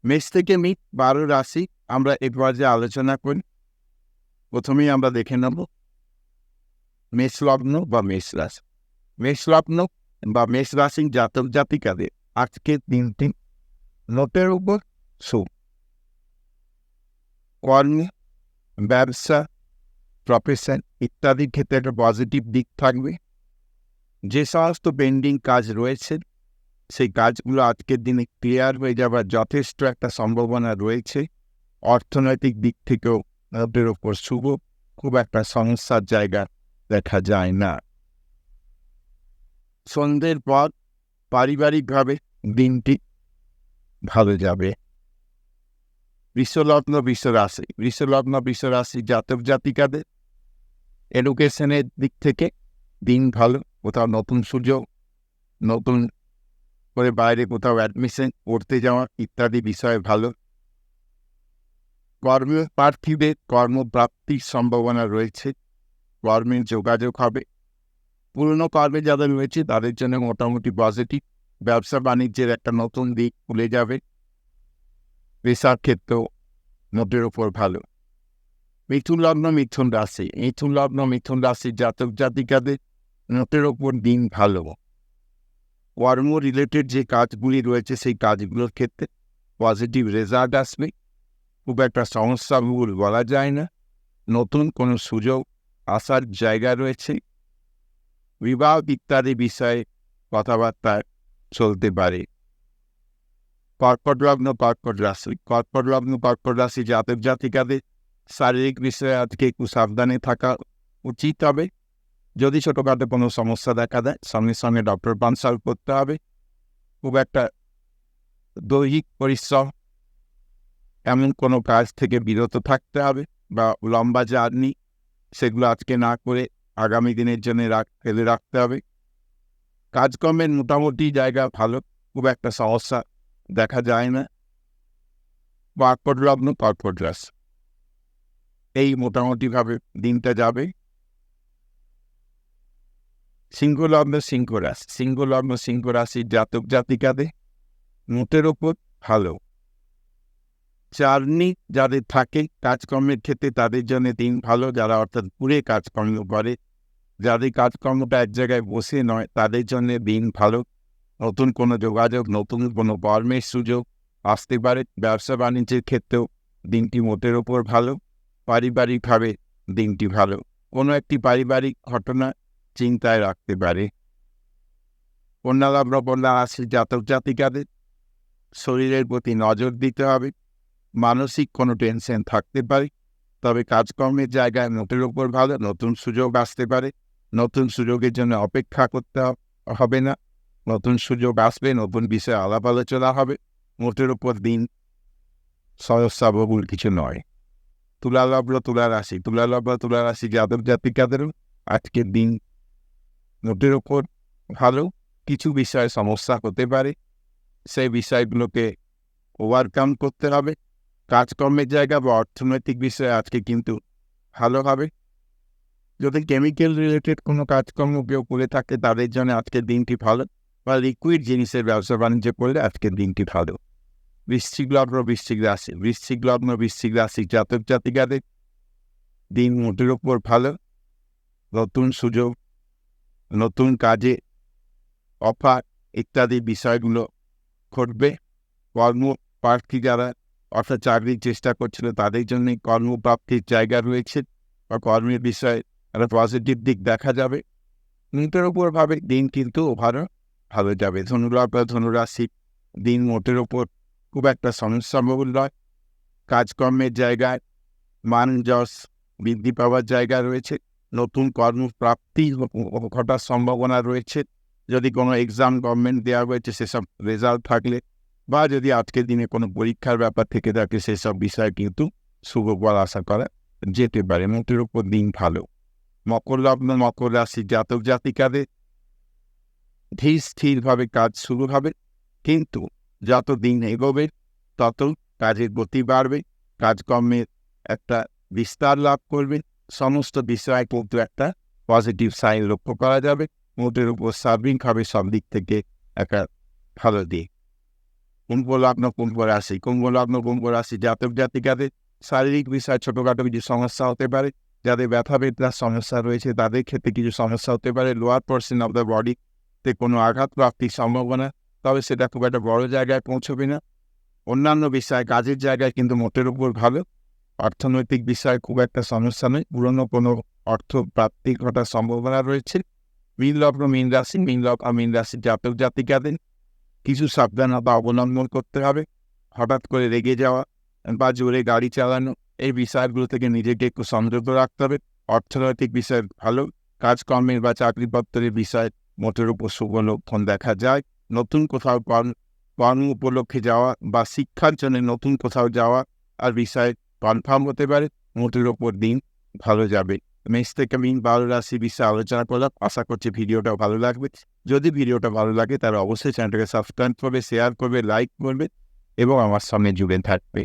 মেষ থেকে মিথ 12 রাশি আমরা এবার যে আলোচনা করি। প্রথমেই আমরা দেখে নেব মেষ লগ্ন বা মেষ রাশি। মেষ লগ্ন বা মেষ রাশির জাতক জাতিকাদের আজকের দিনটি নোটের উপর শুভ। কর্ম, ব্যবসা, প্রফেশন ইত্যাদির ক্ষেত্রে একটা পজিটিভ দিক থাকবে। যে সমস্ত পেন্ডিং কাজ রয়েছে সেই কাজগুলো আজকের দিনে ক্লিয়ার হয়ে যাবার যথেষ্ট একটা সম্ভাবনা রয়েছে। অর্থনৈতিক দিক থেকেও ওদের ওপর শুভ, খুব একটা সমস্যার জায়গা দেখা যায় না। সন্ধ্যের পর পারিবারিকভাবে দিনটি ভালো যাবে। বৃষলগ্ন বৃষ রাশি জাতক জাতিকাদের এডুকেশনের দিক থেকে দিন ভালো। কোথাও নতুন সুযোগ, নতুন করে বাইরে কোথাও অ্যাডমিশন করতে যাওয়া ইত্যাদি বিষয়ে ভালো। কর্মপ্রার্থীদের কর্মপ্রাপ্তির সম্ভাবনা রয়েছে, কর্মের যোগাযোগ হবে। পুরনো কর্মে যাদের রয়েছে তাদের জন্য মোটামুটি পজিটিভ। ব্যবসা বাণিজ্যের একটা নতুন দিক খুলে যাবে। পেশার ক্ষেত্রেও নোটের ওপর ভালো। মিথুন লগ্ন মিথুন রাশি জাতক জাতিকাদের নোটের ওপর দিন ভালো। কর্ম রিলেটেড যে কাজগুলি রয়েছে সেই কাজগুলোর ক্ষেত্রে পজিটিভ রেজাল্ট আসবে। খুব একটা সমস্যাগুলো বলা যায় না। নতুন কোনো সুযোগ আসার জায়গা রয়েছে। বিবাহ ইত্যাদি বিষয়ে কথাবার্তা চলতে পারে। কর্কট রাশি জাতক জাতিকাদের শারীরিক বিষয়ে আজকে একটু সাবধানে থাকা উচিত হবে। যদি ছোটোখাটো কোনো সমস্যা দেখা দেয় সঙ্গে সঙ্গে ডক্টর কনসাল্ট করতে হবে। খুব একটা দৈহিক পরিশ্রম এমন কোনো কাজ থেকে বিরত থাকতে হবে, বা লম্বা জার্নি সেগুলো আজকে না করে আগামী দিনের জন্য ফেলে রাখতে হবে। কাজকর্মের মোটামুটি জায়গা ভালো, খুব একটা সমস্যা দেখা যায় না। কর্কট রাশি এই মোটামুটিভাবে দিনটা যাবে। সিংহ রাশি জাতক জাতিকাদের নোটের ওপর ভালো। জার্নি যাদের থাকে কাজকর্মের ক্ষেত্রে তাদের জন্য দিন ভালো। যারা অর্থাৎ ঘুরে কাজকর্ম করে, যাদের কাজকর্মটা এক জায়গায় বসে নয় তাদের জন্য দিন ভালো। নতুন কোনো যোগাযোগ, নতুন কোনো কর্মের সুযোগ আসতে পারে। ব্যবসা বাণিজ্যের ক্ষেত্রেও দিনটি মোটের ওপর ভালো। পারিবারিকভাবে দিনটি ভালো। কোনো একটি পারিবারিক ঘটনা চিন্তায় রাখতে পারে। কন্যা রাশি জাতক জাতিকাদের শরীরের প্রতি নজর দিতে হবে। মানসিক কোনো টেনশন থাকতে পারে, তবে কাজকর্মের জায়গায় নোটের ওপর ভালো। নতুন সুযোগ আসতে পারে, নতুন সুযোগের জন্য অপেক্ষা করতে হবে না। নতুন সুযোগ আসবে, নতুন বিষয়ে আলাপ আলোচনা হবে। নোটের ওপর দিন সমস্যাবহুল কিছু নয়। তুলা রাশি জাতক জাতিকাদেরও আজকের দিন নোটের ওপর ভালো। কিছু বিষয়ে সমস্যা হতে পারে, সেই বিষয়গুলোকে ওভারকাম করতে হবে। কাজকর্মের জায়গা বা অর্থনৈতিক বিষয়ে আজকে কিন্তু ভালো হবে। যদি কেমিক্যাল রিলেটেড কোনো কাজকর্ম কেউ করে থাকে তাদের জন্য আজকের দিনটি ভালো, বা লিকুইড জিনিসের ব্যবসা বাণিজ্য করলে আজকের দিনটি ভালো। বৃশ্চিক রাশি জাতক জাতিকাদের দিন মোটের ওপর ভালো। নতুন সুযোগ, নতুন কাজে অফার ইত্যাদি বিষয়গুলো ঘটবে। কর্মপ্রার্থী যারা অর্থাৎ চাকরির চেষ্টা করছিল তাদের জন্য কর্মপ্রাপ্তির জায়গা রয়েছে, বা কর্মের বিষয়ে একটা পজিটিভ দিক দেখা যাবে। নোটের ওপর ভাবে দিন কিন্তু ভালো যাবে। ধনুরাশি দিন মোটের ওপর খুব একটা সমস্যাবহুল নয়। কাজকর্মের জায়গায় মান যশ বৃদ্ধি পাওয়ার জায়গা রয়েছে। নতুন কর্মপ্রাপ্তি ঘটার সম্ভাবনা রয়েছে। যদি কোনো এক্সাম গভর্নমেন্ট দেওয়া হয়েছে সেসব রেজাল্ট থাকলে, বা যদি আজকের দিনে কোনো পরীক্ষার ব্যাপার থেকে থাকে সেসব বিষয় কিন্তু শুভ ফল আশা করা যেতে পারে। নোটের উপর দিন ভালো। মকর রাশি জাতক জাতিকাদের ধীর স্থিরভাবে কাজ শুরু হবে, কিন্তু যত দিন এগোবে তত কাজের গতি বাড়বে। কাজকর্মের একটা বিস্তার লাভ করবে। সমস্ত বিষয় কিন্তু একটা পজিটিভ সাইন লক্ষ্য করা যাবে। নোটের উপর সার্বিকভাবে সব দিক থেকে একটা ভালো দিক। কুম্ভ লগ্ন কুম্ভ রাশি, জাতক জাতিকাদের শারীরিক বিষয়ে ছোটখাটো কিছু সমস্যা হতে পারে। যাদের ব্যথা বেদনার সমস্যা রয়েছে তাদের ক্ষেত্রে কিছু সমস্যা হতে পারে। লোয়ার পোর্শন অফ দ্য বডিতে কোনো আঘাত প্রাপ্তির সম্ভাবনা, তবে সেটা খুব একটা বড় জায়গায় পৌঁছবে না। অন্যান্য বিষয় কাজের জায়গায় কিন্তু মোটের উপর ভালো। অর্থনৈতিক বিষয়ে খুব একটা সমস্যা নেই, পুরনো কোনো অর্থ প্রাপ্তি ঘটার সম্ভাবনা রয়েছে। মীন লগ্ন মীন রাশি জাতক জাতিকাদের কিছু সাবধানতা অবলম্বন করতে হবে। হঠাৎ করে রেগে যাওয়া বা জোরে গাড়ি চালানো, এই বিষয়গুলো থেকে নিজেকে একটু সংযত রাখতে হবে। অর্থনৈতিক বিষয় ভালো, কাজকর্মের বা চাকরিপত্রের বিষয় মোটের উপর শুভ লক্ষণ দেখা যায়। নতুন কোথাও কর্ম উপলক্ষে যাওয়া বা শিক্ষার জন্য নতুন কোথাও যাওয়া আর বিষয় কনফার্ম হতে পারে। মোটের উপর দিন ভালো যাবে। মেষ থেকে মীন 12 রাশি বিষয়ে আলোচনা করলাম। আশা করছি ভিডিওটা ভালো লাগবে। যদি ভিডিওটা ভালো লাগে তাহলে অবশ্যই চ্যানেলটাকে সাবস্ক্রাইব করবে, শেয়ার করবে, লাইক করবে এবং আমার সামনে জুড়ে থাকবে।